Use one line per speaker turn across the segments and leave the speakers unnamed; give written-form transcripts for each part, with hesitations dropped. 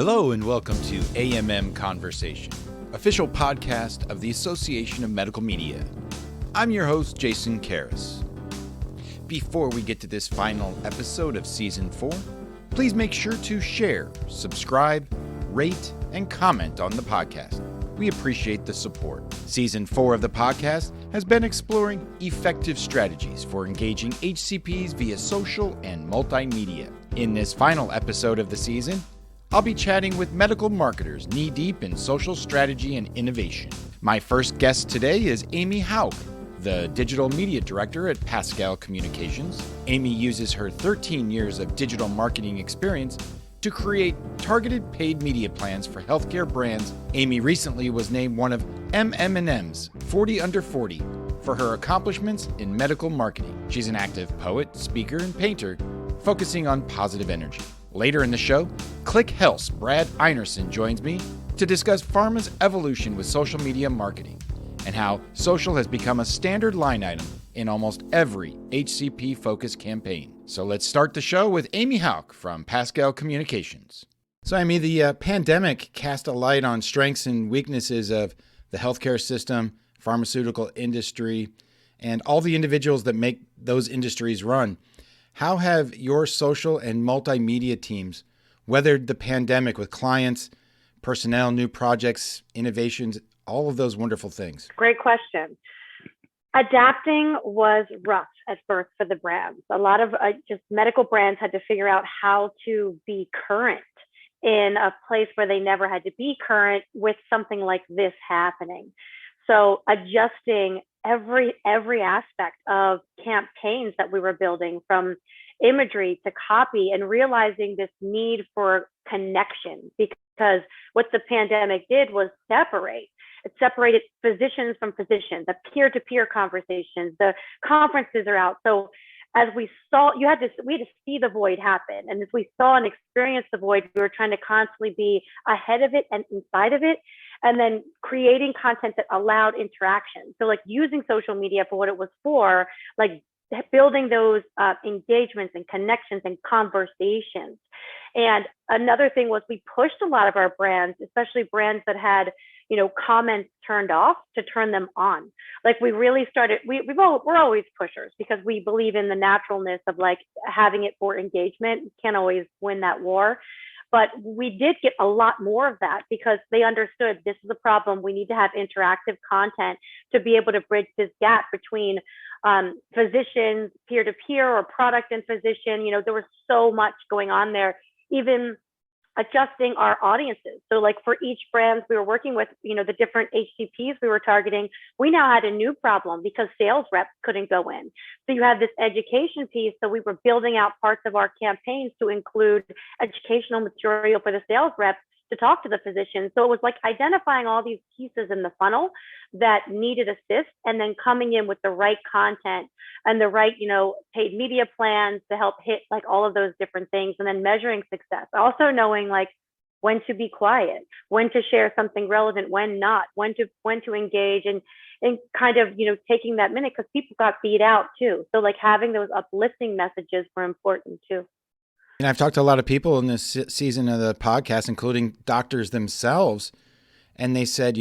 Hello and welcome to AMM Conversation, official podcast of the Association of Medical Media. I'm your host, Jason Karras. Before we get to this final episode of Season 4, please make sure to share, subscribe, rate, and comment on the podcast. We appreciate the support. Season 4 of the podcast has been exploring effective strategies for engaging HCPs via social and multimedia. In this final episode of the season, I'll be chatting with medical marketers knee-deep in social strategy and innovation. My first guest today is Amy Houck, the Digital Media Director at Pascal Communications. Amy uses her 13 years of digital marketing experience to create targeted paid media plans for healthcare brands. Amy recently was named one of MM&M's 40 Under 40 for her accomplishments in medical marketing. She's an active poet, speaker, and painter focusing on positive energy. Later in the show, Houck and Brad Einarsen joins me to discuss pharma's evolution with social media marketing and how social has become a standard line item in almost every HCP-focused campaign. So let's start the show with Amy Houck from Pascal Communications. So Amy, the pandemic cast a light on strengths and weaknesses of the healthcare system, pharmaceutical industry, and all the individuals that make those industries run. How have your social and multimedia teams weathered the pandemic with clients, personnel, new projects, innovations, all of those wonderful things?
Great question. Adapting was rough at first for the brands. A lot of just medical brands had to figure out how to be current in a place where they never had to be current with something like this happening. So adjusting every aspect of campaigns that we were building, from imagery to copy, and realizing this need for connection, because what the pandemic did was separate. It separated physicians from physicians, the peer-to-peer conversations, the conferences are out. So as we saw, we had to see the void happen. And as we saw and experienced the void, we were trying to constantly be ahead of it and inside of it, and then creating content that allowed interaction. So like using social media for what it was for, like building those engagements and connections and conversations. And another thing was we pushed a lot of our brands, especially brands that had, comments turned off, to turn them on. Like we really started, we're always pushers because we believe in the naturalness of like having it for engagement. You can't always win that war. But we did get a lot more of that because they understood this is a problem. We need to have interactive content to be able to bridge this gap between physicians, peer-to-peer, or product and physician. There was so much going on there, even adjusting our audiences. So like for each brand we were working with, the different HCPs we were targeting, we now had a new problem because sales reps couldn't go in. So you have this education piece. So we were building out parts of our campaigns to include educational material for the sales reps to talk to the physicians. So it was like identifying all these pieces in the funnel that needed assist, and then coming in with the right content and the right, paid media plans to help hit like all of those different things, and then measuring success. Also knowing like when to be quiet, when to share something relevant, when not, when to engage, and kind of, taking that minute, because people got beat out too. So like having those uplifting messages were important too.
And I've talked to a lot of people in this season of the podcast, including doctors themselves, and they said,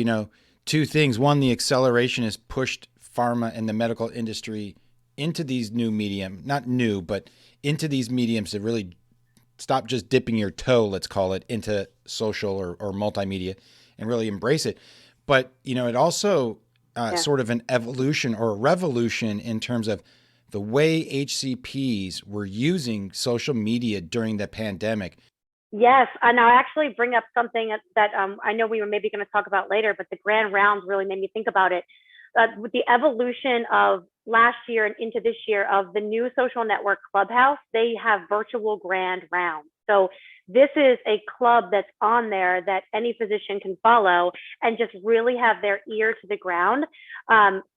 two things. One, the acceleration has pushed pharma and the medical industry into these new medium, not new, but into these mediums to really stop just dipping your toe, let's call it, into social or multimedia and really embrace it. But, it also sort of an evolution or a revolution in terms of the way HCPs were using social media during the pandemic.
Yes, and I'll actually bring up something that I know we were maybe going to talk about later, but the grand rounds really made me think about it. With the evolution of last year and into this year of the new social network Clubhouse, they have virtual grand rounds. So this is a club that's on there that any physician can follow and just really have their ear to the ground.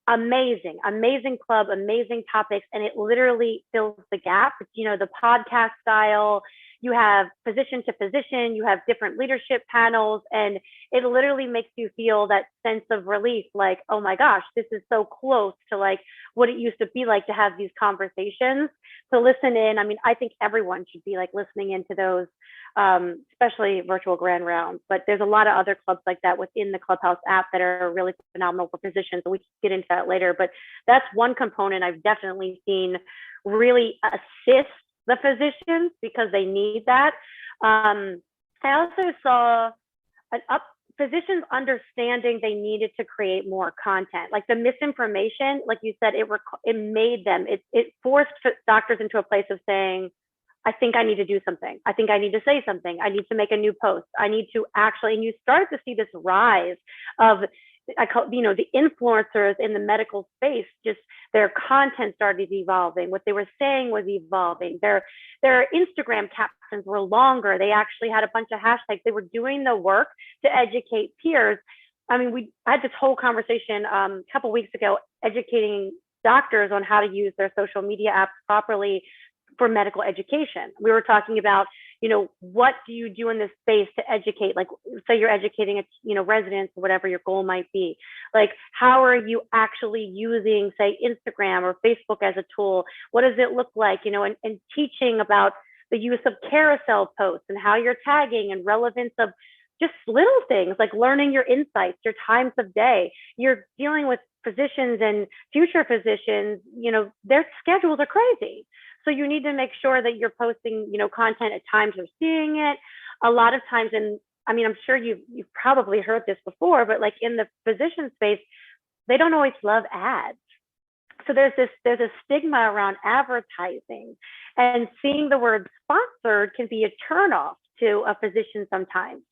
Amazing club, amazing topics, and it literally fills the gap. The podcast style, you have physician to physician, you have different leadership panels, and it literally makes you feel that sense of relief, like, oh my gosh, this is so close to like what it used to be like to have these conversations. to listen in. I mean, I think everyone should be like listening into those, especially virtual grand rounds. But there's a lot of other clubs like that within the Clubhouse app that are really phenomenal for physicians. And we can get into that later. But that's one component I've definitely seen really assist the physicians because they need that. I also saw physicians understanding they needed to create more content. Like the misinformation, like you said, it made them, it forced doctors into a place of saying, I think I need to do something. I think I need to say something. I need to make a new post. I need to actually, and you start to see this rise of, I call, the influencers in the medical space, just their content started evolving. What they were saying was evolving. Their Instagram captions were longer. They actually had a bunch of hashtags. They were doing the work to educate peers. I mean, we had this whole conversation a couple weeks ago, educating doctors on how to use their social media apps properly for medical education. We were talking about, what do you do in this space to educate? Like, say you're educating, residents or whatever your goal might be. Like, how are you actually using, say, Instagram or Facebook as a tool? What does it look like? And teaching about the use of carousel posts and how you're tagging and relevance of just little things like learning your insights, your times of day. You're dealing with physicians and future physicians, their schedules are crazy. So you need to make sure that you're posting, content at times you're seeing it. A lot of times, and I mean, I'm sure you've probably heard this before, but like in the physician space, they don't always love ads. So there's a stigma around advertising, and seeing the word sponsored can be a turnoff to a physician sometimes.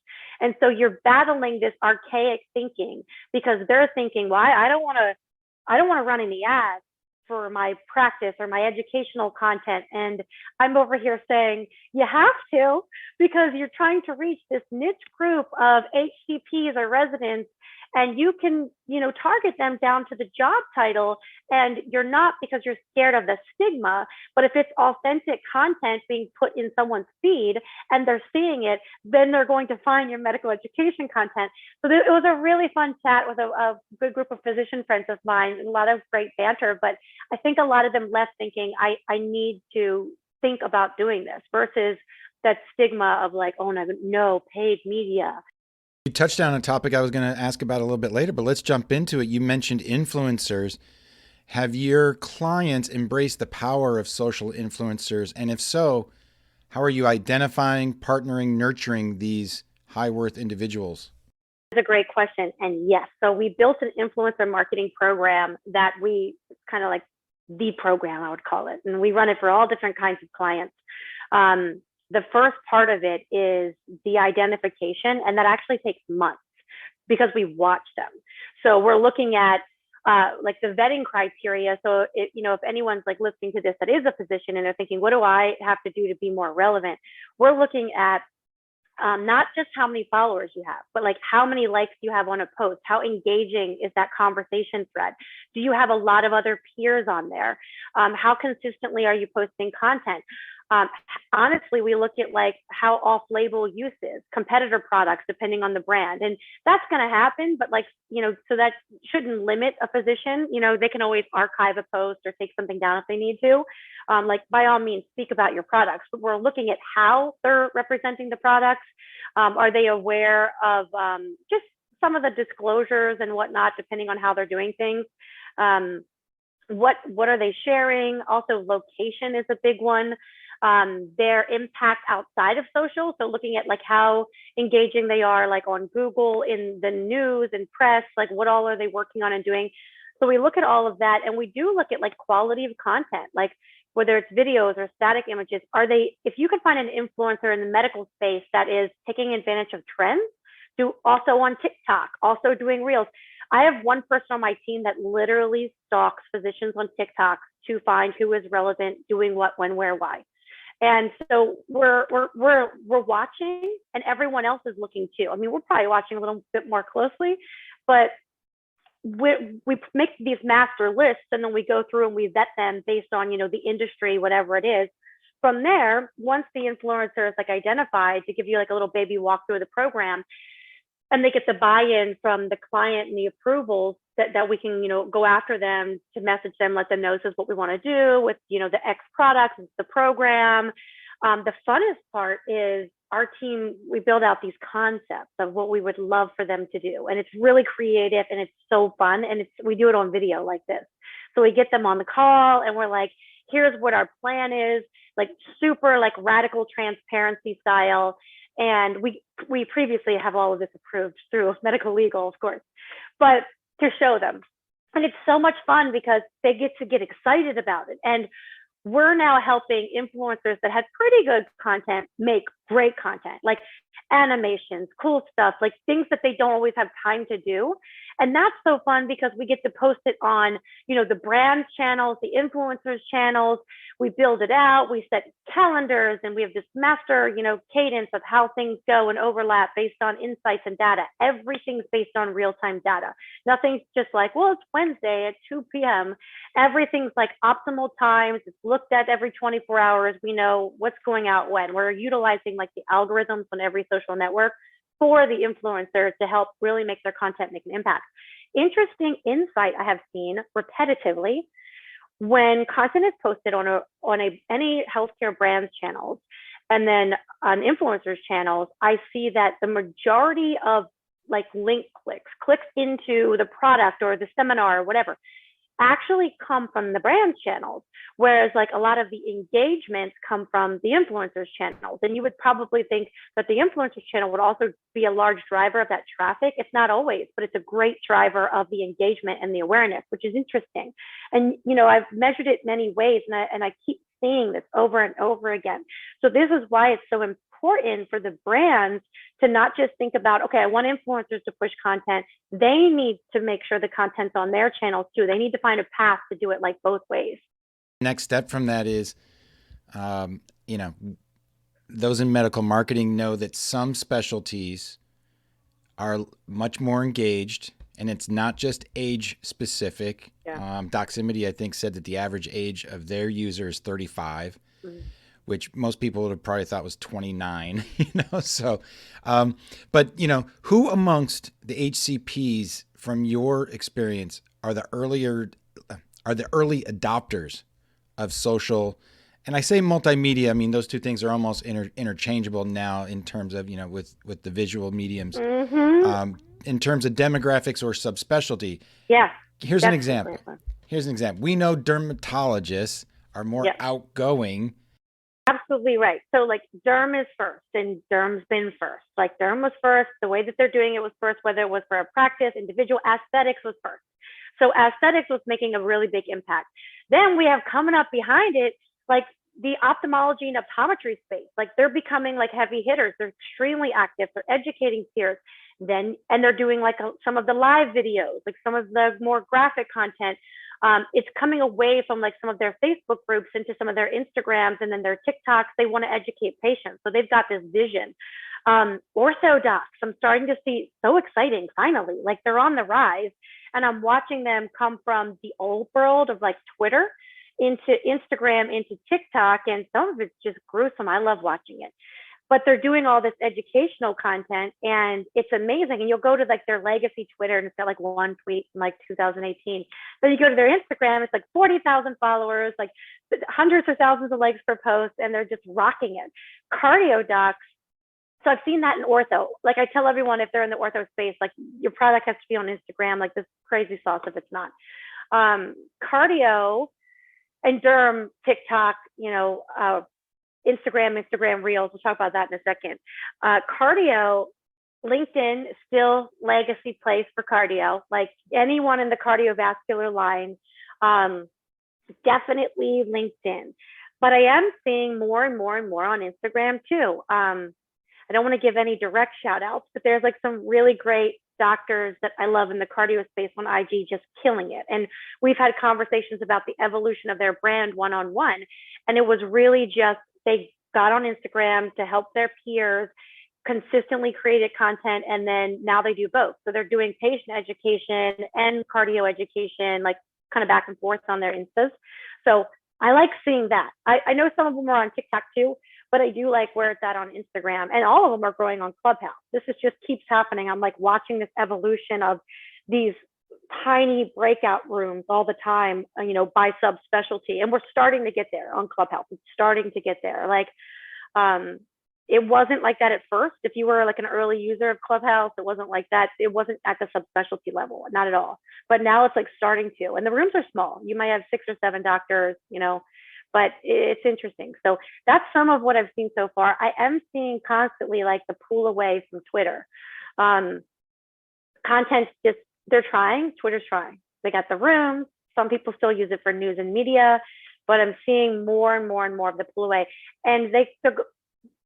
And so you're battling this archaic thinking because they're thinking, well, I don't want to run any ads for my practice or my educational content. And I'm over here saying, you have to, because you're trying to reach this niche group of HCPs or residents, and you can, target them down to the job title. And you're not because you're scared of the stigma, but if it's authentic content being put in someone's feed and they're seeing it, then they're going to find your medical education content. So it was a really fun chat with a good group of physician friends of mine, and a lot of great banter. But I think a lot of them left thinking, I need to think about doing this versus that stigma of like, oh no, paid media.
You touched on a topic I was going to ask about a little bit later, but let's jump into it. You mentioned influencers. Have your clients embraced the power of social influencers? And if so, how are you identifying, partnering, nurturing these high worth individuals?
That's a great question. And yes, so we built an influencer marketing program that we kind of like the program, I would call it. And we run it for all different kinds of clients. The first part of it is the identification, and that actually takes months because we watch them. So we're looking at like the vetting criteria. So if anyone's like listening to this that is a physician and they're thinking, what do I have to do to be more relevant? We're looking at not just how many followers you have, but like how many likes you have on a post. How engaging is that conversation thread? Do you have a lot of other peers on there? How consistently are you posting content? Honestly, we look at like how off-label use is, competitor products, depending on the brand. And that's going to happen, but like, so that shouldn't limit a physician. They can always archive a post or take something down if they need to. Like by all means, speak about your products, but we're looking at how they're representing the products. Are they aware of just some of the disclosures and whatnot, depending on how they're doing things? What are they sharing? Also, location is a big one. Their impact outside of social. So looking at like how engaging they are, like on Google, in the news and press, like what all are they working on and doing? So we look at all of that, and we do look at like quality of content, like whether it's videos or static images. If you can find an influencer in the medical space that is taking advantage of trends, do also on TikTok, also doing reels. I have one person on my team that literally stalks physicians on TikTok to find who is relevant, doing what, when, where, why. And so we're watching, and everyone else is looking too. I mean, we're probably watching a little bit more closely, but we make these master lists, and then we go through and we vet them based on, the industry, whatever it is. From there, once the influencer is like identified, to give you like a little baby walk through the program, and they get the buy-in from the client and the approvals, that we can, go after them, to message them, let them know this is what we want to do with, the X products, the program. The funnest part is our team, we build out these concepts of what we would love for them to do. And it's really creative and it's so fun. And we do it on video like this. So we get them on the call and we're like, here's what our plan is, like super like radical transparency style. And we previously have all of this approved through medical legal, of course, but to show them. And it's so much fun because they get excited about it. And we're now helping influencers that had pretty good content make great content, like animations, cool stuff, like things that they don't always have time to do. And that's so fun because we get to post it on, the brand's channels, the influencers' channels. We build it out, we set calendars, and we have this master, cadence of how things go and overlap based on insights and data. Everything's based on real-time data. Nothing's just like, well, it's Wednesday at 2 p.m. Everything's like optimal times. It's looked at every 24 hours. We know what's going out when. We're utilizing like the algorithms on every social network for the influencer to help really make their content make an impact. Interesting insight I have seen repetitively when content is posted on any healthcare brand's channels and then on influencers channels, I see that the majority of like link clicks into the product or the seminar or whatever, actually come from the brand channels, whereas like a lot of the engagements come from the influencers channels. And you would probably think that the influencers channel would also be a large driver of that traffic. It's not always, but it's a great driver of the engagement and the awareness, which is interesting. And I've measured it many ways, and I keep seeing this over and over again. So this is why it's so important for the brands to not just think about, okay, I want influencers to push content. They need to make sure the content's on their channels too. They need to find a path to do it like both ways.
Next step from that is, those in medical marketing know that some specialties are much more engaged, and it's not just age specific. Yeah. Doximity, I think, said that the average age of their user is 35. Mm-hmm. Which most people would have probably thought was 29, So, but who amongst the HCPs from your experience are the early adopters of social? And I say multimedia, I mean, those two things are almost interchangeable now in terms of, with the visual mediums. Mm-hmm. In terms of demographics or subspecialty.
Yeah.
Here's an example. We know dermatologists are more outgoing.
Absolutely right. So like derm is first, and derm's been first. Like derm was first. The way that they're doing it was first, whether it was for a practice, individual. Aesthetics was first. So aesthetics was making a really big impact. Then we have coming up behind it, like the ophthalmology and optometry space. Like they're becoming like heavy hitters. They're extremely active. They're educating peers. And they're doing like some of the live videos, like some of the more graphic content. It's coming away from like some of their Facebook groups into some of their Instagrams and then their TikToks. They want to educate patients. So they've got this vision. Ortho docs, I'm starting to see, so exciting, finally, like they're on the rise. And I'm watching them come from the old world of like Twitter into Instagram, into TikTok. And some of it's just gruesome. I love watching it. But they're doing all this educational content and it's amazing. And you'll go to like their legacy Twitter and it's got like one tweet from like 2018. Then you go to their Instagram, it's like 40,000 followers, like hundreds of thousands of likes per post, and they're just rocking it. Cardio docs. So I've seen that in ortho. Like I tell everyone, if they're in the ortho space, like your product has to be on Instagram, like this crazy sauce if it's not. Cardio and derm, TikTok, Instagram Reels. We'll talk about that in a second. Cardio, LinkedIn, still legacy place for cardio. Like anyone in the cardiovascular line, definitely LinkedIn. But I am seeing more and more and more on Instagram too. I don't want to give any direct shout outs, but there's like some really great doctors that I love in the cardio space on IG, just killing it. And we've had conversations about the evolution of their brand one-on-one. And it was really just, they got on Instagram to help their peers, consistently created content, and then now they do both. So they're doing patient education and cardio education, like kind of back and forth on their Instas. So I like seeing that. I know some of them are on TikTok too, but I do like where it's at on Instagram, and all of them are growing on Clubhouse. This is just keeps happening. I'm like watching this evolution of these tiny breakout rooms all the time, by subspecialty. And we're starting to get there on Clubhouse. It's starting to get there. Like, it wasn't like that at first. If you were like an early user of Clubhouse, it wasn't like that. It wasn't at the subspecialty level, not at all. But now it's like starting to, and the rooms are small. You might have 6 or 7 doctors, but it's interesting. So that's some of what I've seen so far. I am seeing constantly like the pull away from Twitter. Content just, they're trying, Twitter's trying. They got the rooms. Some people still use it for news and media, but I'm seeing more and more and more of the pull away. And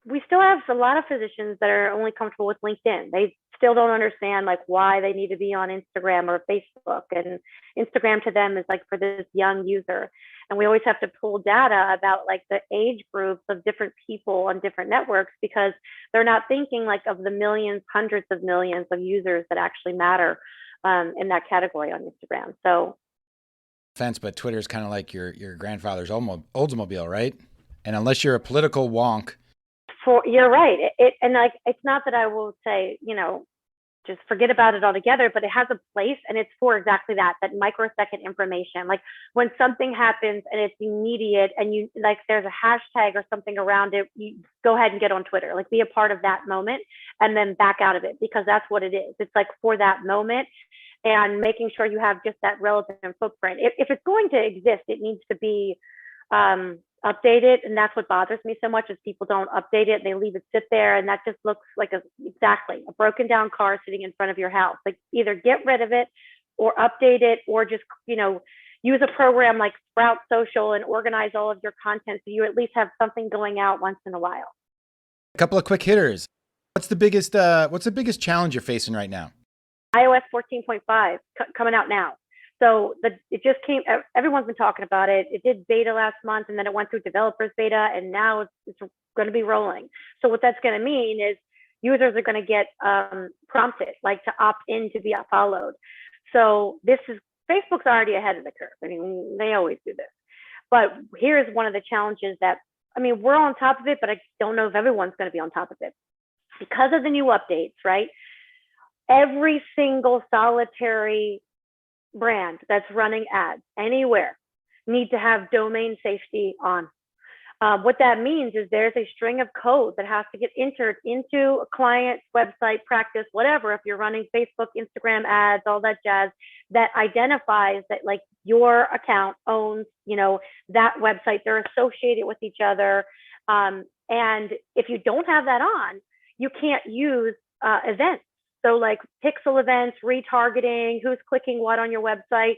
we still have a lot of physicians that are only comfortable with LinkedIn. They still don't understand like why they need to be on Instagram or Facebook. And Instagram to them is like for this young user. And we always have to pull data about like the age groups of different people on different networks, because they're not thinking like of the millions, hundreds of millions of users that actually matter in that category on Instagram. So,
but Twitter is kind of like your grandfather's Oldsmobile, right? And unless you're a political wonk.
You're right. And like, it's not that I will say, just forget about it altogether, but it has a place, and it's for exactly that microsecond information. Like when something happens and it's immediate and you like, there's a hashtag or something around it, you go ahead and get on Twitter, like be a part of that moment and then back out of it, because that's what it is. It's like for that moment, and making sure you have just that relevant footprint. If it's going to exist, it needs to be updated. And that's what bothers me so much, is people don't update it. They leave it sit there, and that just looks like exactly a broken down car sitting in front of your house. Like either get rid of it or update it, or just, use a program like Sprout Social and organize all of your content so you at least have something going out once in a while.
A couple of quick hitters. What's the biggest challenge you're facing right now?
iOS 14.5 coming out now. So it just came, everyone's been talking about it. It did beta last month, and then it went through developers beta, and now it's going to be rolling. So what that's going to mean is users are going to get prompted, like to opt in to be followed. So Facebook's already ahead of the curve. I mean, they always do this. But here's one of the challenges that, we're on top of it, but I don't know if everyone's going to be on top of it. Because of the new updates, right? Every single solitary brand that's running ads anywhere need to have domain safety on. What that means is there's a string of code that has to get entered into a client's website, practice, whatever. If you're running Facebook, Instagram ads, all that jazz, that identifies that like your account owns, that website. They're associated with each other. And if you don't have that on, you can't use events. So like pixel events, retargeting, who's clicking what on your website,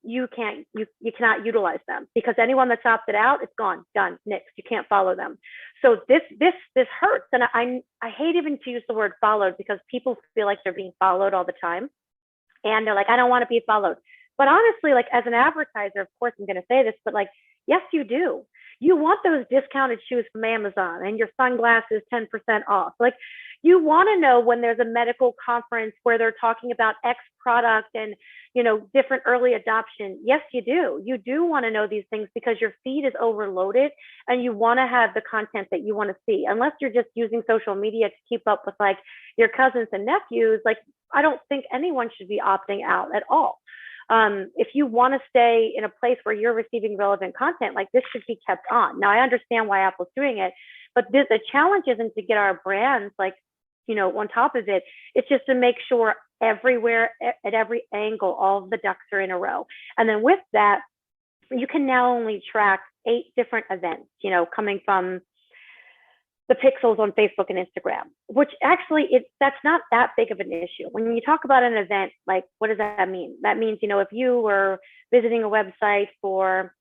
you cannot utilize them, because anyone that's opted out, it's gone, done, nixed. You can't follow them. So this hurts. And I hate even to use the word followed, because people feel like they're being followed all the time. And they're like, I don't want to be followed. But honestly, like as an advertiser, of course I'm going to say this, but like, yes, you do. You want those discounted shoes from Amazon and your sunglasses 10% off. Like you want to know when there's a medical conference where they're talking about X product and, different early adoption. Yes, you do. You do want to know these things, because your feed is overloaded and you want to have the content that you want to see. Unless you're just using social media to keep up with like your cousins and nephews, like I don't think anyone should be opting out at all. If you want to stay in a place where you're receiving relevant content, like this should be kept on. Now, I understand why Apple's doing it, but the challenge isn't to get our brands like, on top of it. It's just to make sure everywhere, at every angle, all of the ducks are in a row. And then with that, you can now only track 8 different events, coming from the pixels on Facebook and Instagram, which actually that's not that big of an issue. When you talk about an event, like what does that mean? That means, if you were visiting a website for,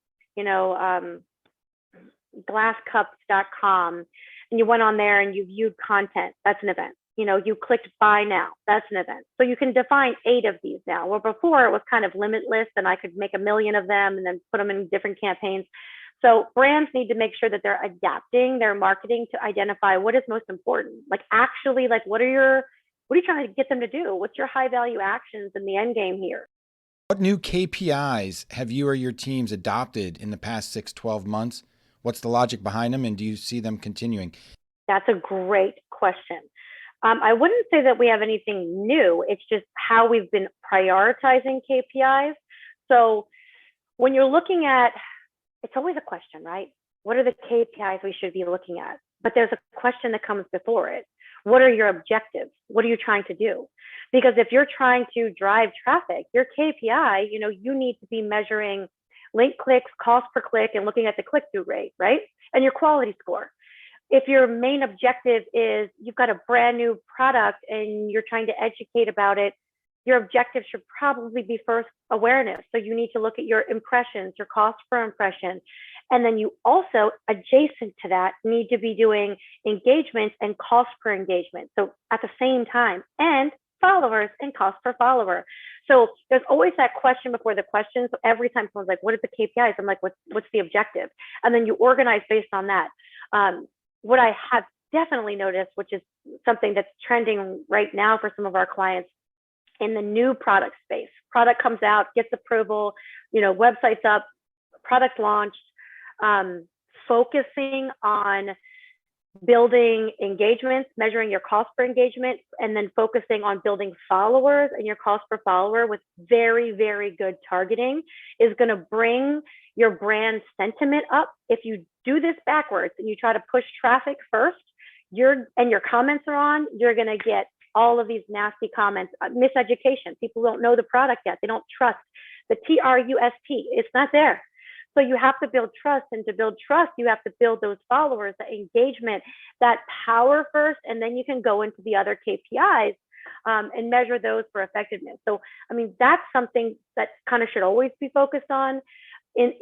glasscups.com and you went on there and you viewed content, that's an event. You clicked buy now, that's an event. So you can define 8 of these now. Well, before it was kind of limitless and I could make 1 million of them and then put them in different campaigns. So brands need to make sure that they're adapting their marketing to identify what is most important. Like actually, like what are you trying to get them to do? What's your high value actions in the end game here?
What new KPIs have you or your teams adopted in the past 6-12 months? What's the logic behind them, and do you see them continuing?
That's a great question. I wouldn't say that we have anything new. It's just how we've been prioritizing KPIs. So when you're looking at, it's always a question, right? What are the KPIs we should be looking at? But there's a question that comes before it. What are your objectives? What are you trying to do? Because if you're trying to drive traffic, your KPI, you need to be measuring link clicks, cost per click, and looking at the click-through rate, right? And your quality score. If your main objective is you've got a brand new product and you're trying to educate about it, your objective should probably be first awareness. So you need to look at your impressions, your cost per impression. And then you also, adjacent to that, need to be doing engagement and cost per engagement. So at the same time, and followers and cost per follower. So there's always that question before the question. So every time someone's like, what are the KPIs? I'm like, what's the objective? And then you organize based on that. What I have definitely noticed, which is something that's trending right now for some of our clients in the new product space. Product comes out, gets approval, website's up, product launched, focusing on building engagements, measuring your cost per engagement, and then focusing on building followers and your cost per follower with very, very good targeting is going to bring your brand sentiment up. If you do this backwards and you try to push traffic first, your comments are on, you're going to get all of these nasty comments, miseducation. People don't know the product yet. They don't trust the TRUST. It's not there. So you have to build trust, and to build trust, you have to build those followers, the engagement, that power first, and then you can go into the other KPIs and measure those for effectiveness. So, that's something that kind of should always be focused on in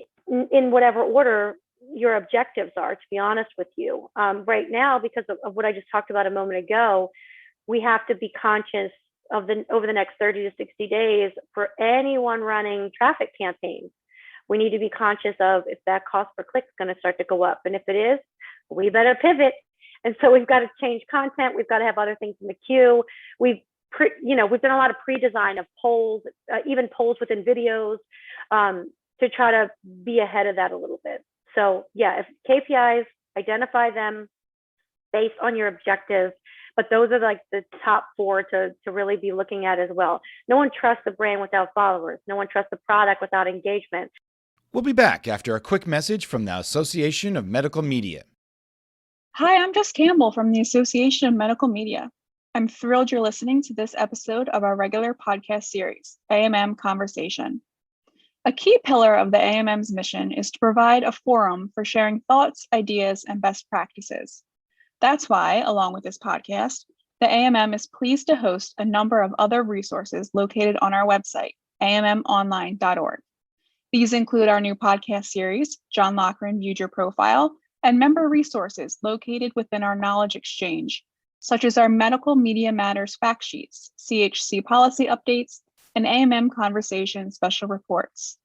whatever order your objectives are, to be honest with you. Right now, because of what I just talked about a moment ago, we have to be conscious of over the next 30 to 60 days for anyone running traffic campaigns. We need to be conscious of if that cost per click is going to start to go up. And if it is, we better pivot. And so we've got to change content. We've got to have other things in the queue. We've done a lot of pre-design of polls, even polls within videos, to try to be ahead of that a little bit. So yeah, if KPIs, identify them based on your objectives, but those are like the top 4 to really be looking at as well. No one trusts the brand without followers. No one trusts the product without engagement.
We'll be back after a quick message from the Association of Medical Media.
Hi, I'm Jess Campbell from the Association of Medical Media. I'm thrilled you're listening to this episode of our regular podcast series, AMM Conversation. A key pillar of the AMM's mission is to provide a forum for sharing thoughts, ideas, and best practices. That's why, along with this podcast, the AMM is pleased to host a number of other resources located on our website, ammonline.org. These include our new podcast series, John Loughran Viewed Your Profile, and member resources located within our knowledge exchange, such as our Medical Media Matters fact sheets, CHC policy updates, and AMM Conversation special reports.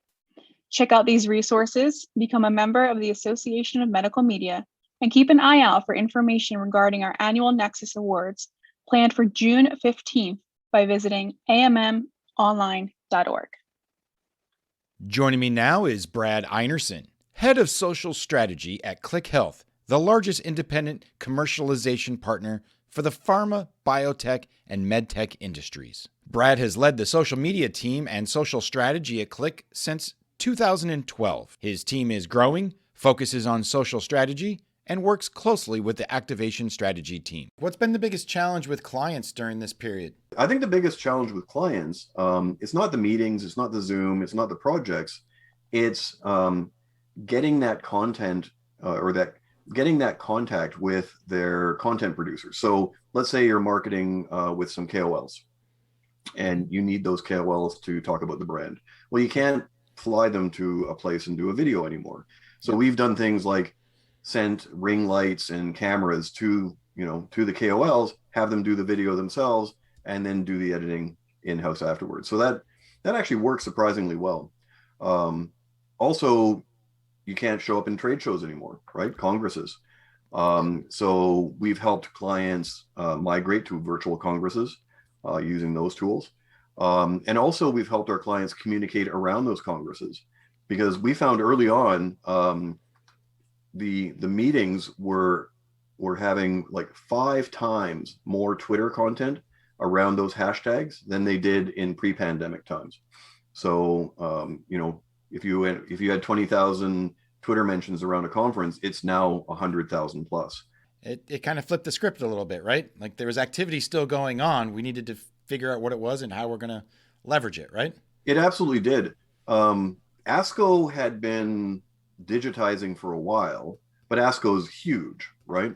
Check out these resources, become a member of the Association of Medical Media, and keep an eye out for information regarding our annual Nexus Awards planned for June 15th by visiting ammonline.org.
Joining me now is Brad Einarsen, Head of Social Strategy at Click Health, the largest independent commercialization partner for the pharma, biotech, and medtech industries. Brad has led the social media team and social strategy at Click since 2012. His team is growing, focuses on social strategy, and works closely with the activation strategy team. What's been the biggest challenge with clients during this period?
I think the biggest challenge with clients, it's not the meetings, it's not the Zoom, it's not the projects, it's getting that content getting that contact with their content producers. So let's say you're marketing with some KOLs and you need those KOLs to talk about the brand. Well, you can't fly them to a place and do a video anymore. So we've done things like sent ring lights and cameras to the KOLs, have them do the video themselves, and then do the editing in-house afterwards. So that actually works surprisingly well. Also, you can't show up in trade shows anymore, right? Congresses. So we've helped clients migrate to virtual congresses using those tools. And also we've helped our clients communicate around those congresses, because we found early on the meetings were were having like 5 times more Twitter content around those hashtags than they did in pre-pandemic times. So, if you had 20,000 Twitter mentions around a conference, it's now 100,000 plus.
It kind of flipped the script a little bit, right? Like there was activity still going on. We needed to figure out what it was and how we're going to leverage it, right?
It absolutely did. ASCO had been digitizing for a while, but ASCO is huge, right?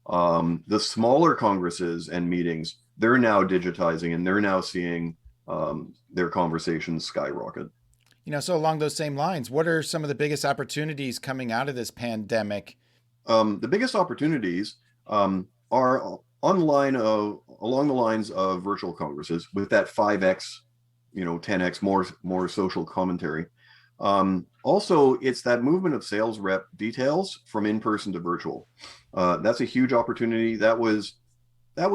The smaller congresses and meetings, they're now digitizing and they're now seeing their conversations skyrocket.
So along those same lines, what are some of the biggest opportunities coming out of this pandemic?
The biggest opportunities are online along the lines of virtual congresses with that 5x, 10x more social commentary. Also, it's that movement of sales rep details from in-person to virtual. That's a huge opportunity. That was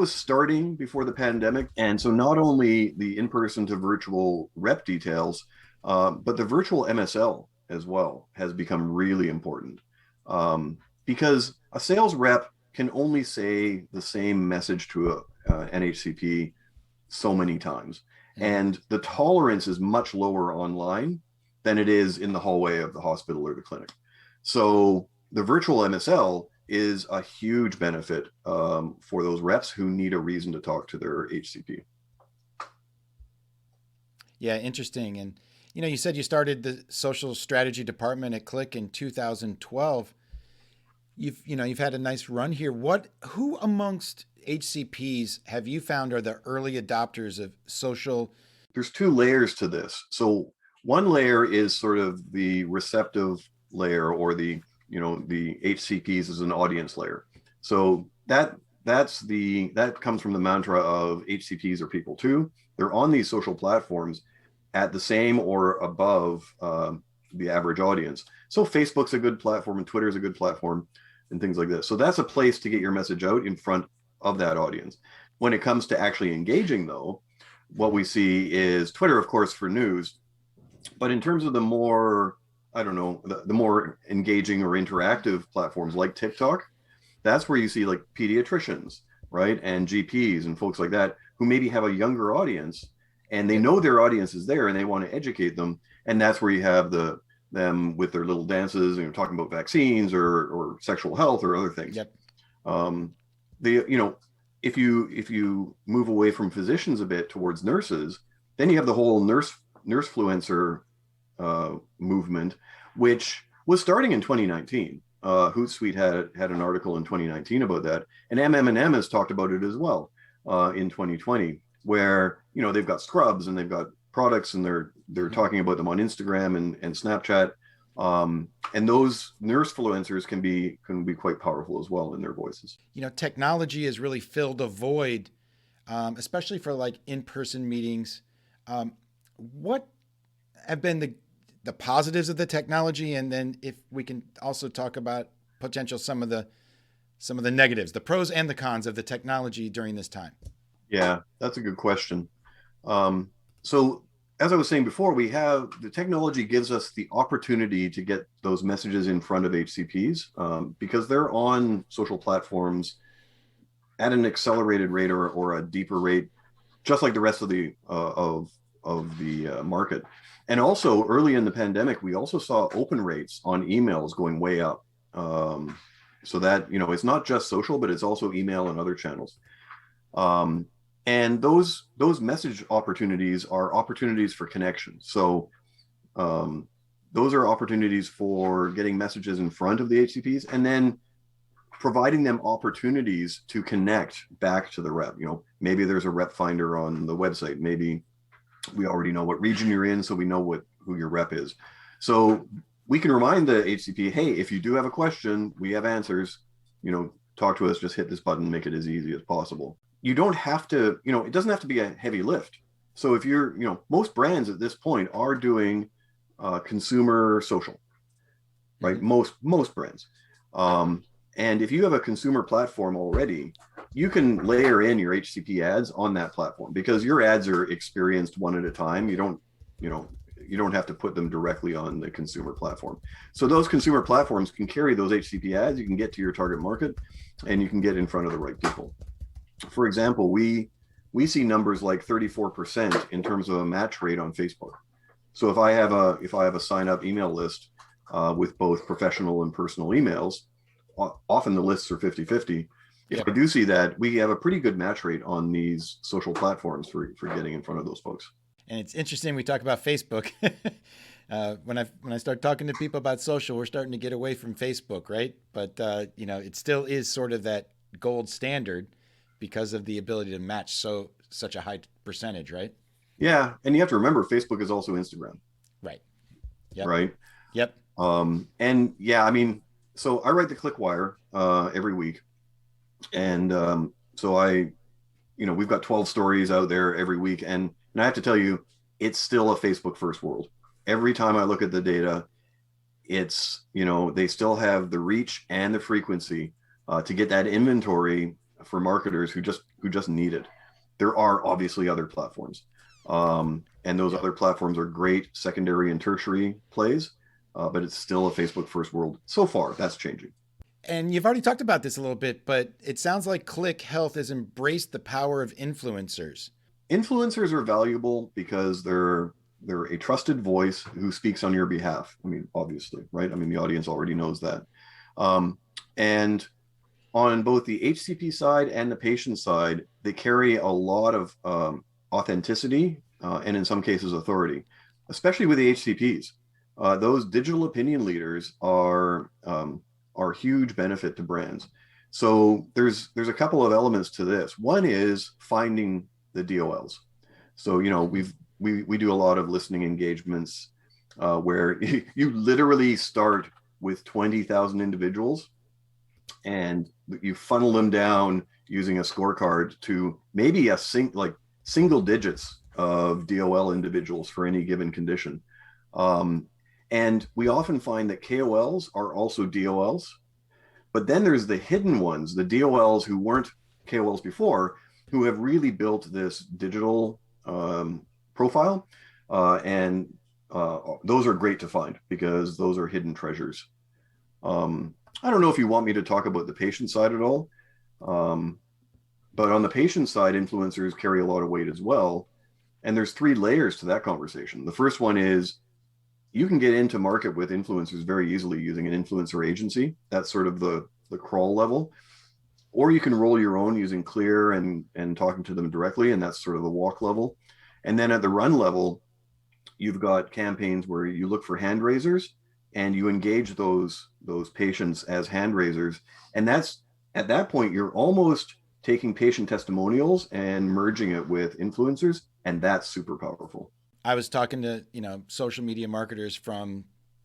starting before the pandemic. And so not only the in-person to virtual rep details, but the virtual MSL as well has become really important. Because a sales rep can only say the same message to an HCP so many times. And the tolerance is much lower online than it is in the hallway of the hospital or the clinic. So the virtual MSL is a huge benefit for those reps who need a reason to talk to their HCP.
Yeah, interesting. And, you said you started the social strategy department at Click in 2012. You've had a nice run here. Who amongst HCPs have you found are the early adopters of social?
There's 2 layers to this. So one layer is sort of the receptive layer, or the HCPs as an audience layer. So that comes from the mantra of HCPs are people too. They're on these social platforms at the same or above the average audience. So Facebook's a good platform and Twitter's a good platform and things like that. So that's a place to get your message out in front of that audience. When it comes to actually engaging, though, what we see is Twitter, of course, for news. But in terms of the more, the more engaging or interactive platforms like TikTok, that's where you see like pediatricians, right? And GPs and folks like that who maybe have a younger audience and they know their audience is there and they want to educate them. And that's where you have them with their little dances, talking about vaccines or sexual health or other things.
Yep.
If you move away from physicians a bit towards nurses, then you have the whole nursefluencer movement, which was starting in 2019. Hootsuite had an article in 2019 about that, and M&M has talked about it as well in 2020, where they've got scrubs and they've got products and they're talking about them on Instagram and Snapchat, and those nursefluencers can be quite powerful as well in their voices.
Technology has really filled a void, especially for like in-person meetings. What have been the positives of the technology, and then if we can also talk about potential some of the negatives, the pros and the cons of the technology during this time?
Yeah, that's a good question. So as I was saying before, the technology gives us the opportunity to get those messages in front of HCPs because they're on social platforms at an accelerated rate or a deeper rate, just like the rest of the market. And also early in the pandemic, we also saw open rates on emails going way up. So that, it's not just social, but it's also email and other channels. And those message opportunities are opportunities for connection. So those are opportunities for getting messages in front of the HCPs and then providing them opportunities to connect back to the rep. Maybe there's a rep finder on the website. Maybe we already know what region you're in, so we know who your rep is. So we can remind the HCP, hey, if you do have a question, we have answers, talk to us, just hit this button, make it as easy as possible. You don't have to, it doesn't have to be a heavy lift. So if you're, most brands at this point are doing consumer social, right? Mm-hmm. Most brands. And if you have a consumer platform already, you can layer in your HCP ads on that platform because your ads are experienced one at a time. You don't, you don't have to put them directly on the consumer platform. So those consumer platforms can carry those HCP ads. You can get to your target market, and you can get in front of the right people. For example, we see numbers like 34% in terms of a match rate on Facebook. So if I have a sign up email list with both professional and personal emails, often the lists are 50-50. If I do see that, we have a pretty good match rate on these social platforms for getting in front of those folks.
And it's interesting we talk about Facebook. When I start talking to people about social, we're starting to get away from Facebook, right? But it still is sort of that gold standard because of the ability to match such a high percentage, right?
Yeah, and you have to remember Facebook is also Instagram.
Right. Yep.
Right.
Yep.
And yeah, I mean, so I write the ClickWire every week, and so we've got 12 stories out there every week, and I have to tell you, it's still a Facebook first world. Every time I look at the data, it's, they still have the reach and the frequency to get that inventory for marketers who just need it. There are obviously other platforms, and those other platforms are great secondary and tertiary plays, but it's still a Facebook first world. So far, that's changing.
And you've already talked about this a little bit, but it sounds like Click Health has embraced the power of influencers. Influencers
are valuable because they're a trusted voice who speaks on your behalf. I mean, obviously, right? I mean, the audience already knows that. And on both the HCP side and the patient side, they carry a lot of authenticity and in some cases authority, especially with the HCPs. Those digital opinion leaders are huge benefit to brands. So there's a couple of elements to this. One is finding the DOLs. So we do a lot of listening engagements where you literally start with 20,000 individuals and you funnel them down using a scorecard to maybe single digits of DOL individuals for any given condition. And we often find that KOLs are also DOLs, but then there's the hidden ones, the DOLs who weren't KOLs before, who have really built this digital profile. And those are great to find because those are hidden treasures. I don't know if you want me to talk about the patient side at all, but on the patient side, influencers carry a lot of weight as well. And there's 3 layers to that conversation. The first one is you can get into market with influencers very easily using an influencer agency. That's sort of the crawl level. Or you can roll your own using Clear and talking to them directly, and that's sort of the walk level. And then at the run level, you've got campaigns where you look for hand raisers and you engage those patients as hand raisers. And that's, at that point, you're almost taking patient testimonials and merging it with influencers, and that's super powerful.
I was talking to, social media marketers from,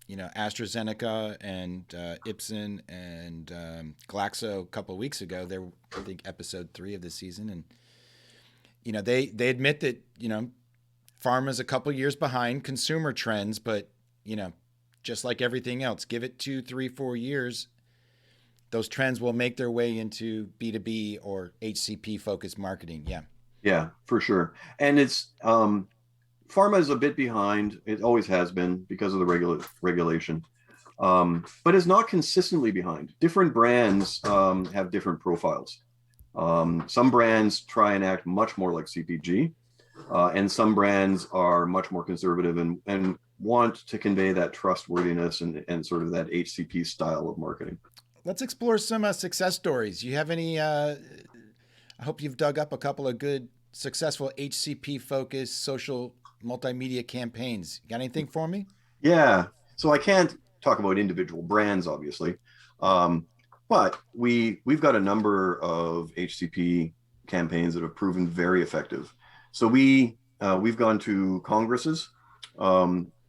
AstraZeneca and Ipsen and Glaxo a couple of weeks ago. They're, I think, episode 3 of the season. And, they admit that, pharma's a couple years behind consumer trends, but, just like everything else, give it 2, 3, 4 years, those trends will make their way into B2B or HCP focused marketing. Yeah.
Yeah, for sure. And it's, pharma is a bit behind. It always has been because of the regulation, but it's not consistently behind. Different brands have different profiles. Some brands try and act much more like CPG, and some brands are much more conservative and want to convey that trustworthiness and sort of that HCP style of marketing.
Let's explore some success stories. You have any, I hope you've dug up a couple of good, successful HCP focused social multimedia campaigns. Got anything for me?
Yeah. So I can't talk about individual brands, obviously, but we've got a number of HCP campaigns that have proven very effective. So we've gone to congresses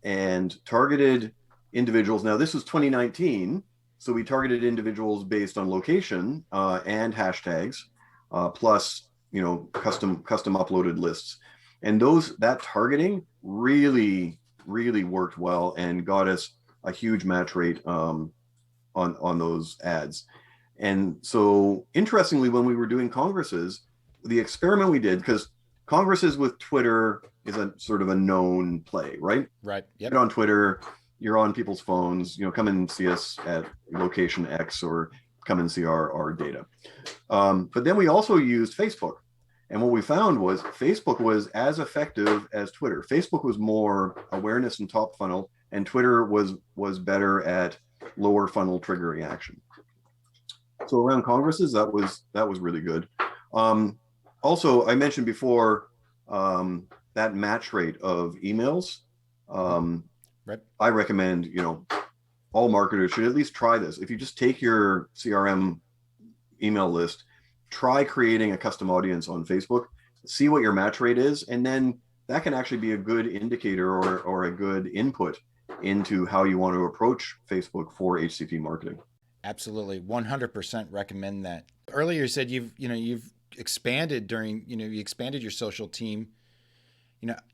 and targeted individuals. Now this was 2019, so we targeted individuals based on location and hashtags, plus custom uploaded lists. And that targeting really worked well and got us a huge match rate on those ads. And so interestingly, when we were doing congresses, the experiment we did, because congresses with Twitter a sort of a known play, right?
Right. Yep.
You're on Twitter, you're on people's phones, come and see us at location X or come and see our data. But then we also used Facebook. And what we found was Facebook was as effective as Twitter. Facebook was more awareness and top funnel, and Twitter was better at lower funnel triggering action. So around congresses, that was really good. Also, I mentioned before that match rate of emails.
Right.
I recommend all marketers should at least try this. If you just take your CRM email list, try creating a custom audience on Facebook, see what your match rate is, and then that can actually be a good indicator or a good input into how you want to approach Facebook for HCP marketing.
Absolutely. 100% recommend that. Earlier you said you've expanded you expanded your social team.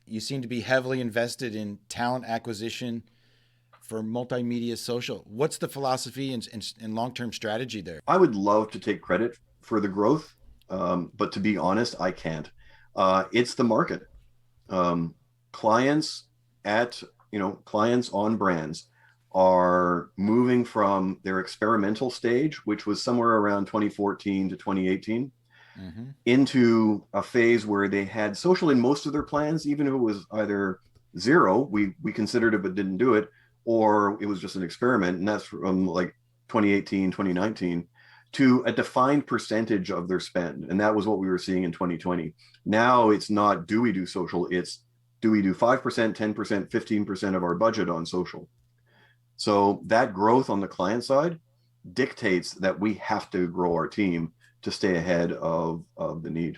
You seem to be heavily invested in talent acquisition for multimedia social. What's the philosophy and long-term strategy there?
I would love to take credit for the growth, but to be honest, I can't. It's the market. Clients on brands are moving from their experimental stage, which was somewhere around 2014 to 2018, into a phase where they had social in most of their plans, even if it was either zero, we considered it but didn't do it, or it was just an experiment. And that's from like 2018, 2019 to a defined percentage of their spend. And that was what we were seeing in 2020. Now it's not, do we do social? It's, do we do 5%, 10%, 15% of our budget on social? So that growth on the client side dictates that we have to grow our team to stay ahead of the need.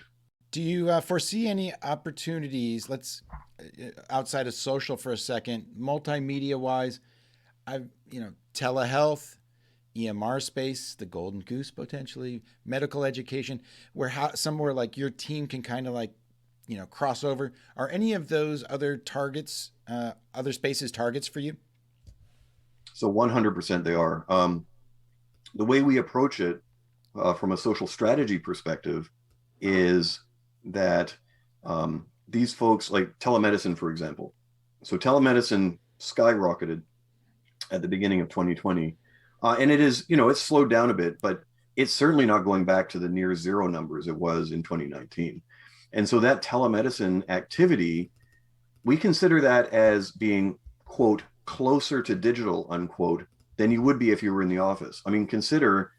Do you foresee any opportunities, let's outside of social for a second, multimedia wise, telehealth, EMR space, the golden goose potentially, medical education, somewhere like your team can kind of cross over? Are any of those other targets, other spaces targets for you?
So 100% they are. The way we approach it from a social strategy perspective is that these folks, like telemedicine, for example. So telemedicine skyrocketed at the beginning of 2020. And it is, it's slowed down a bit, but it's certainly not going back to the near zero numbers it was in 2019. And so that telemedicine activity, we consider that as being, quote, closer to digital, unquote, than you would be if you were in the office. I mean, consider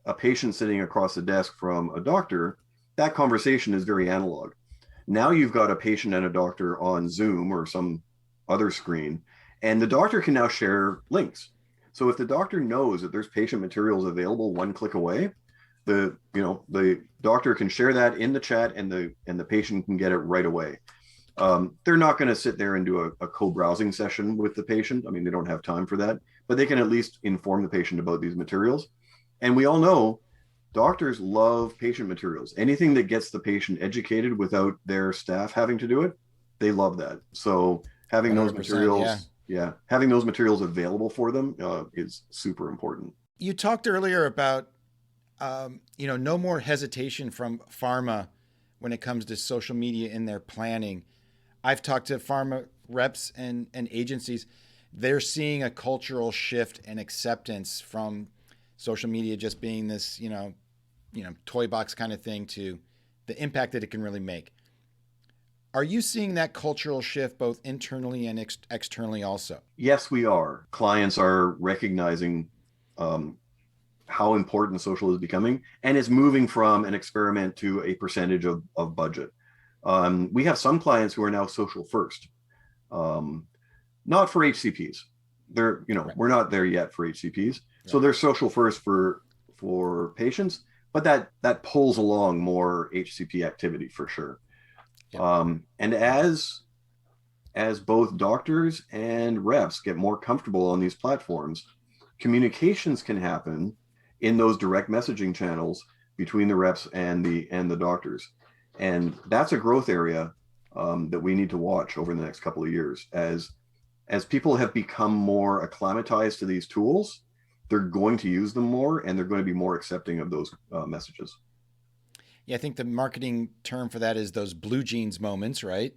a patient sitting across the desk from a doctor. That conversation is very analog. Now you've got a patient and a doctor on Zoom or some other screen, and the doctor can now share links. So if the doctor knows that there's patient materials available one click away, the doctor can share that in the chat, and the patient can get it right away. They're not going to sit there and do a co-browsing session with the patient. I mean, they don't have time for that, but they can at least inform the patient about these materials. And we all know doctors love patient materials. Anything that gets the patient educated without their staff having to do it, they love that. So having those materials, having those materials available for them is super important.
You talked earlier about, no more hesitation from pharma when it comes to social media in their planning. I've talked to pharma reps and agencies. They're seeing a cultural shift and acceptance from social media just being this, toy box kind of thing to the impact that it can really make. Are you seeing that cultural shift both internally and externally also?
Yes, we are. Clients are recognizing how important social is becoming, and it's moving from an experiment to a percentage of budget. We have some clients who are now social first, not for HCPs. They're, right. We're not there yet for HCPs. Right. So they're social first for patients, but that pulls along more HCP activity for sure. Yep. And as both doctors and reps get more comfortable on these platforms, communications can happen in those direct messaging channels between the reps and the doctors. And that's a growth area that we need to watch over the next couple of years. As people have become more acclimatized to these tools, they're going to use them more, and they're going to be more accepting of those messages. Yeah,
I think the marketing term for that is those blue jeans moments, right?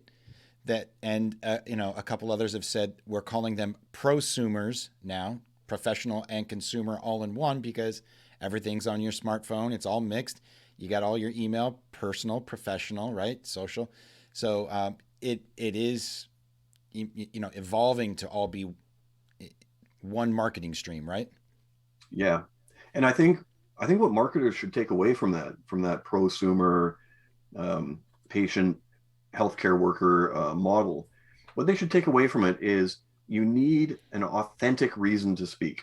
and a couple others have said we're calling them prosumers now, professional and consumer all in one, because everything's on your smartphone. It's all mixed. You got all your email, personal, professional, right? Social. So it is, evolving to all be one marketing stream, right?
Yeah. And I think what marketers should take away from that prosumer patient healthcare worker model, what they should take away from it is you need an authentic reason to speak.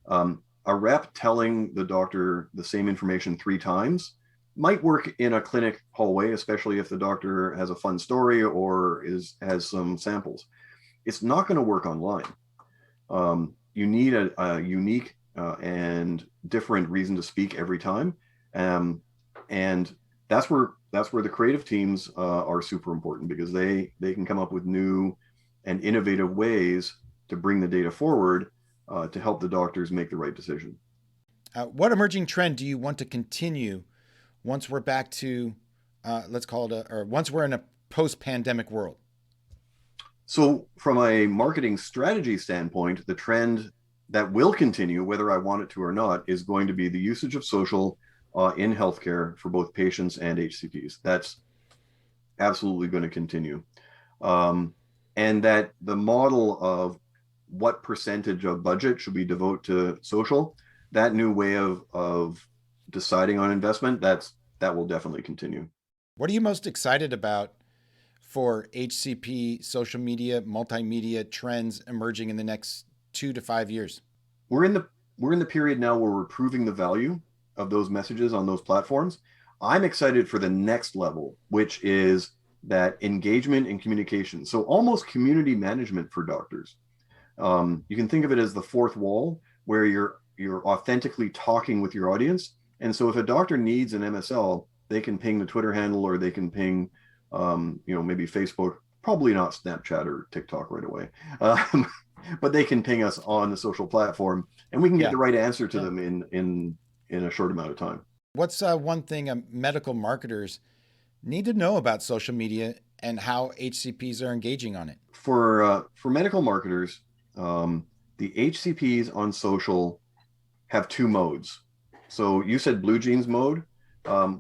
A rep telling the doctor the same information 3 times might work in a clinic hallway, especially if the doctor has a fun story or has some samples. It's not going to work online. You need a unique and different reason to speak every time, and that's where the creative teams are super important, because they can come up with new and innovative ways to bring the data forward to help the doctors make the right decision.
What emerging trend do you want to continue once we're back to, let's call it, or once we're in a post-pandemic world?
So from a marketing strategy standpoint, the trend that will continue, whether I want it to or not, is going to be the usage of social in healthcare for both patients and HCPs. That's absolutely going to continue. And that the model of what percentage of budget should we devote to social, that new way of deciding on investment, that will definitely continue.
What are you most excited about for HCP, social media, multimedia trends emerging in the next 2 to 5 years?
We're in the period now where we're proving the value of those messages on those platforms. I'm excited for the next level, which is that engagement and communication. So almost community management for doctors. You can think of it as the fourth wall, where you're authentically talking with your audience. And so if a doctor needs an MSL, they can ping the Twitter handle, or they can ping, maybe Facebook, probably not Snapchat or TikTok right away. But they can ping us on the social platform, and we can get the right answer to them in a short amount of time.
What's one thing medical marketers need to know about social media and how HCPs are engaging on it?
For medical marketers, the HCPs on social have 2 modes. So you said blue jeans mode.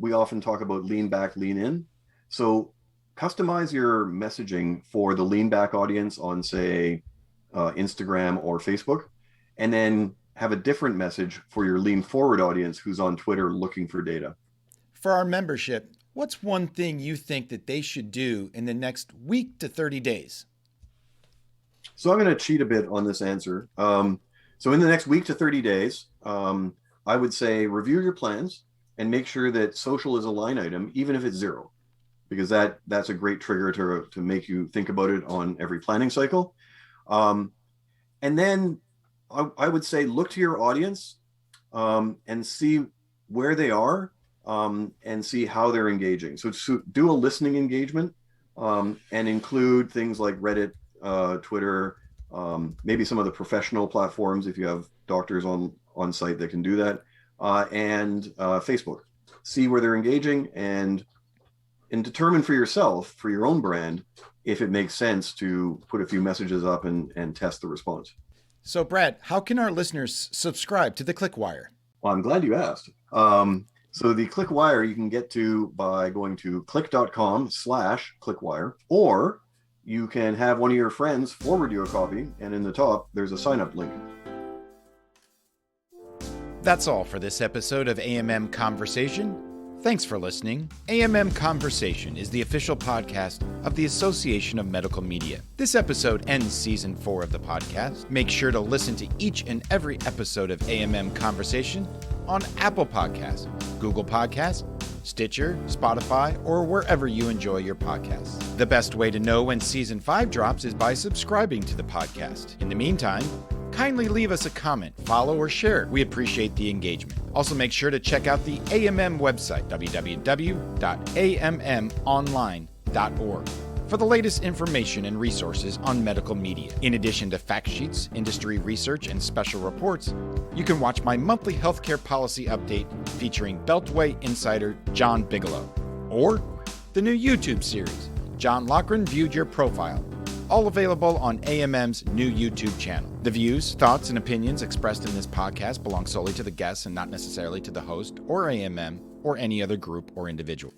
We often talk about lean back, lean in. So customize your messaging for the lean back audience on, say, Instagram or Facebook, and then have a different message for your lean forward audience who's on Twitter looking for data.
For our membership, what's one thing you think that they should do in the next week to 30 days?
So I'm going to cheat a bit on this answer. So in the next week to 30 days, I would say review your plans and make sure that social is a line item, even if it's 0, because that's a great trigger to make you think about it on every planning cycle. And then I would say look to your audience and see where they are and see how they're engaging. So do a listening engagement and include things like Reddit, Twitter, maybe some of the professional platforms if you have doctors on site that can do that, and Facebook. See where they're engaging and determine for yourself, for your own brand, if it makes sense to put a few messages up and test the response.
So Brad, how can our listeners subscribe to the ClickWire?
Well, I'm glad you asked. So the ClickWire you can get to by going to click.com/ClickWire, or you can have one of your friends forward you a copy, and in the top, there's a sign-up link.
That's all for this episode of AMM Conversation. Thanks for listening. AMM Conversation is the official podcast of the Association of Medical Media. This episode ends season 4 of the podcast. Make sure to listen to each and every episode of AMM Conversation on Apple Podcasts, Google Podcasts, Stitcher, Spotify, or wherever you enjoy your podcasts. The best way to know when season 5 drops is by subscribing to the podcast. In the meantime, kindly leave us a comment, follow, or share. We appreciate the engagement. Also, make sure to check out the AMM website, www.ammonline.org, for the latest information and resources on medical media. In addition to fact sheets, industry research, and special reports, you can watch my monthly healthcare policy update featuring Beltway insider John Bigelow, or the new YouTube series, John Loughran viewed your profile. All available on AMM's new YouTube channel. The views, thoughts, and opinions expressed in this podcast belong solely to the guests and not necessarily to the host or AMM or any other group or individual.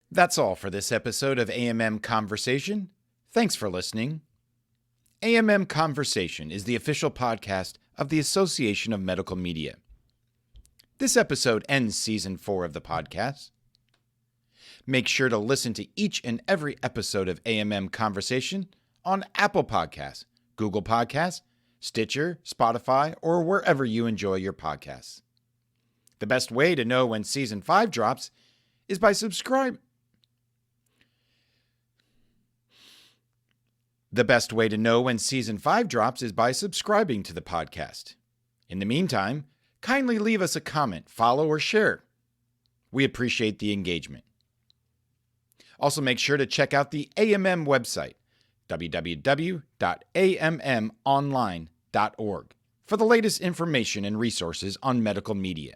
That's all for this episode of AMM Conversation. Thanks for listening. AMM Conversation is the official podcast of the Association of Medical Media. This episode ends Season 4 of the podcast. Make sure to listen to each and every episode of AMM Conversation on Apple Podcasts, Google Podcasts, Stitcher, Spotify, or wherever you enjoy your podcasts. The best way to know when Season 5 drops is by subscribing. The best way to know when Season 5 drops is by subscribing to the podcast. In the meantime, kindly leave us a comment, follow, or share. We appreciate the engagement. Also, make sure to check out the AMM website, www.ammonline.org, for the latest information and resources on medical media.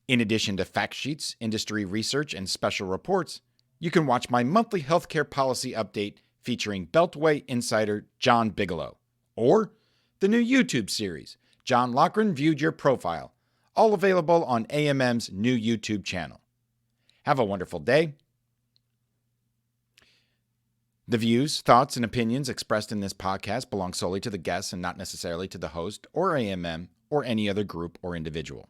In addition to fact sheets, industry research, and special reports, you can watch my monthly healthcare policy update featuring Beltway insider John Bigelow, or the new YouTube series, John Loughran Viewed Your Profile, all available on AMM's new YouTube channel. Have a wonderful day. The views, thoughts, and opinions expressed in this podcast belong solely to the guests and not necessarily to the host or AMM or any other group or individual.